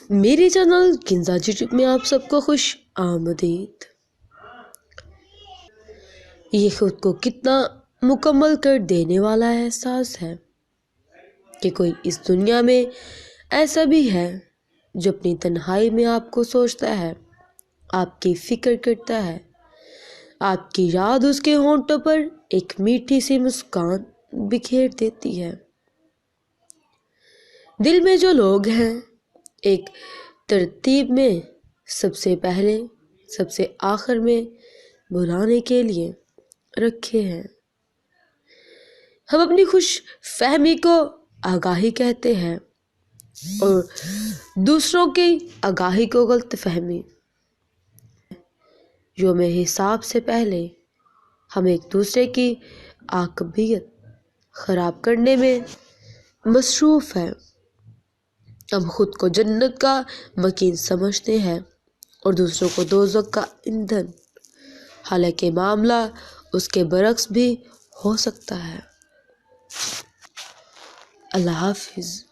میرے channel Kinza YouTube میں آپ سب کو خوش آمدید۔ یہ خود کو کتنا مکمل کر دینے والا احساس ہے کہ کوئی اس دنیا میں ایسا بھی ہے جو اپنی تنہائی میں آپ کو سوچتا ہے، آپ کی فکر کرتا ہے، آپ کی یاد اس کے ہونٹوں پر ایک میٹھی سی مسکان بکھیر دیتی ہے۔ دل میں جو لوگ ہیں ایک ترتیب میں سب سے پہلے سب سے آخر میں بلانے کے لیے رکھے ہیں۔ ہم اپنی خوش فہمی کو آگاہی کہتے ہیں اور دوسروں کی آگاہی کو غلط فہمی۔ یوم حساب سے پہلے ہم ایک دوسرے کی عاقبیت خراب کرنے میں مصروف ہیں۔ ہم خود کو جنت کا مکین سمجھتے ہیں اور دوسروں کو دوزخ کا ایندھن، حالانکہ معاملہ اس کے برعکس بھی ہو سکتا ہے۔ اللہ حافظ۔